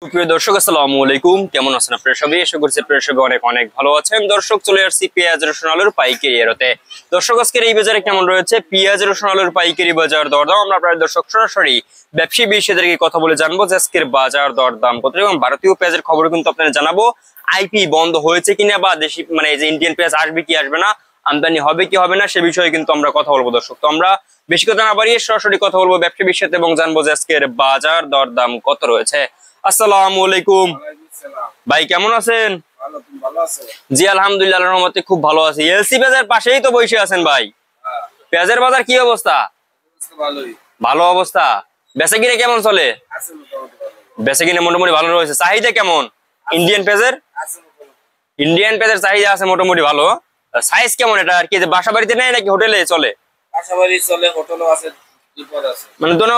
প্রিয় দর্শক আসসালামু আলাইকুম, কেমন আছেন আপনারা সবাই? আশা করছি আপনারা সবাই অনেক অনেক ভালো আছেন। দর্শক, চলে আসছি পেঁয়াজ রসুন আলুর পাইকারি এরতে। দর্শক, আজকের এই বাজারে কেমন রয়েছে পেঁয়াজ রসুন আলুর পাইকারি বাজার দরদাম আমরা আপনাদের দর্শক সরাসরি ব্যবসায়ী বিষয়দেরকে কথা বলে জানবো যে আজকের বাজার দরদাম কত, এবং ভারতীয় পেঁয়াজের খবর কিন্তু আপনাদের জানাবো। আইপি বন্ধ হয়েছে কিনা বা দেশি মানে যে ইন্ডিয়ান পেঁয়াজ আসবে কি আসবে না, আমদানি হবে কি হবে না, সে বিষয়ে কিন্তু আমরা কথা বলবো। দর্শক, তো আমরা বেশি কথা না বাড়িয়ে সরাসরি কথা বলবো ব্যবসায়ী বিষয়তে এবং জানবো যে আজকের বাজার দরদাম কত রয়েছে। আসসালামু আলাইকুম ভাই, কেমন আছেন? জি আলহামদুলিল্লাহ, আল্লাহর রহমতে খুব ভালো আছি। এলসি পেঁয়াজের পাশেই তো বসে আছেন ভাই। পেঁয়াজের বাজার কি অবস্থা? ভালো অবস্থা। বেচাকিনে কেমন চলে? বেচাকিনে মোটামুটি ভালো রয়েছে। চাহিদা কেমন ইন্ডিয়ান পেঁয়াজের চাহিদা আছে মোটামুটি ভালো। সাইজ কেমন এটা আর কি, বাসা বাড়িতে নেয় নাকি হোটেলে চলে? মানে দোনো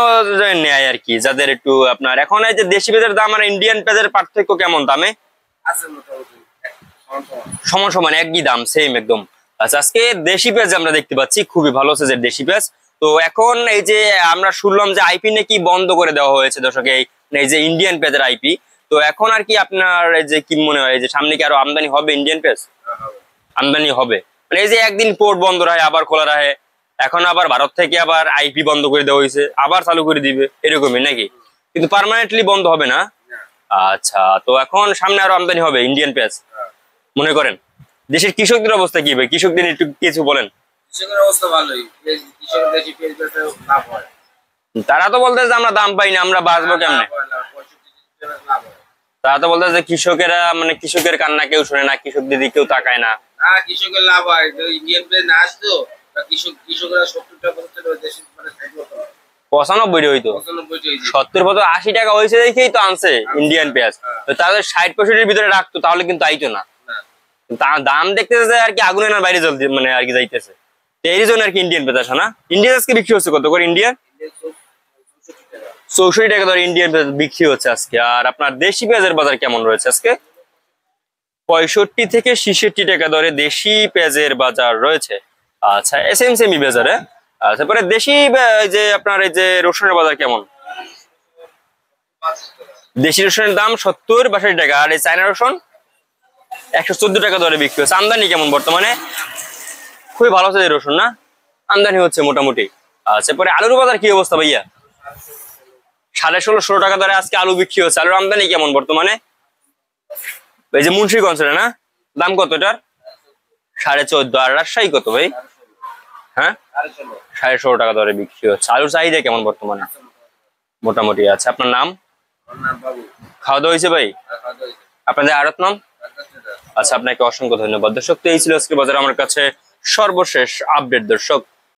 নেয় আর কি, যাদের একটু আপনার এখন এই যে দেশি পেঁয়াজের দাম আর ইন্ডিয়ান পেঁয়াজের পার্থক্য কেমন দামে? সমান সমান একই দাম, সেম একদম। আচ্ছা, আজকে দেশি পেঁয়াজ আমরা দেখতে পাচ্ছি খুবই ভালো সাইজের দেশি পেঁয়াজ। তো এখন এই যে আমরা শুনলাম যে আইপি নাকি বন্ধ করে দেওয়া হয়েছে দর্শক, এই যে ইন্ডিয়ান পেঁয়াজের আইপি। তো এখন আর কি আপনার এই যে কি মনে হয় যে সামনে কি আরো আমদানি হবে ইন্ডিয়ান পেঁয়াজ? আমদানি হবে মানে এই যে একদিন পোর্ট বন্ধ রাখে আবার খোলা রাখে, এখন আবার ভারত থেকে আবার আইপি বন্ধ করে দেওয়া হয়েছে, আবার চালু করে দিবে, এরকমই নাকি? কিন্তু পার্মানেন্টলি বন্ধ হবে না। আচ্ছা, তো এখন সামনে আরো আমদানি হবে ইন্ডিয়ান পেঁয়াজ মনে করেন? দেশের কৃষকদের অবস্থা কি ভাই, কৃষকদের একটু কিছু বলেন। তারা তো বলতে যে আমরা দাম পাই না, আমরা বাঁচবো কেমনে? তারা তো বলতে যে কৃষকেরা মানে কৃষকের কান্না কেউ শুনে না, কৃষকদের দিকে কেউ তাকায় না। কৃষকের লাভ হয়, ইন্ডিয়ান পেঁয়াজ না আসতো কৃষকরা 95 হইতো, 70-80 টাকা হয়েছে দেখেই তো আনছে ইন্ডিয়ান পেঁয়াজ। তো তাদের 60-65 ভিতরে রাখতো তাহলে কিন্তু আইতো না। দাম দেখতেছে যে আর কি আগুনে না বাইরে জ্বলতে মানে আর কি যাইতেছে, এই জন্য আর কি ইন্ডিয়ান পেঁয়াজ আসে না। ইন্ডিয়ান আজকে বিক্রি হচ্ছে কত করে? ইন্ডিয়ান 64 টাকা ধরে ইন্ডিয়ান পেঁয়াজ বিক্রি হচ্ছে আজকে। আর আপনার দেশি পেঁয়াজের বাজার কেমন রয়েছে আজকে? 65 থেকে 66 টাকা ধরে দেশি পেঁয়াজের বাজার রয়েছে। আচ্ছা, এসএমসিমি বাজারে। তারপরে দেশি যে আপনার এই যে রসুনের বাজার কেমন? দেশি রসুনের দাম 70-62 টাকা, আর এই চায়না রসুন 114 টাকা ধরে বিক্রি হচ্ছে। আমদানি কেমন বর্তমানে? খুবই ভালো আছে রসুন না, আমদানি হচ্ছে মোটামুটি। আচ্ছা, পরে আলুর বাজার কি অবস্থা ভাইয়া? 1650 টাকা ধরে আজকে আলু বিক্রি হচ্ছে। আলুর আমদানি কেমন বর্তমানে? এই যে মুন্সিগঞ্জ না, দাম কত এটার? 14.5। আর রাজশাহী কত ভাই? হ্যাঁ, 16.5 টাকা ধরে বিক্রি হচ্ছে। আলুর চাহিদা কেমন বর্তমানে? মোটামুটি। আছে। আপনার নাম? খাওয়া দাওয়া হয়েছে ভাই? আপনাদের আড়ত নাম? আচ্ছা, আপনাকে অসংখ্য ধন্যবাদ। দর্শক, তো এই ছিল আজকে বাজারে আমার কাছে সর্বশেষ আপডেট। দর্শক।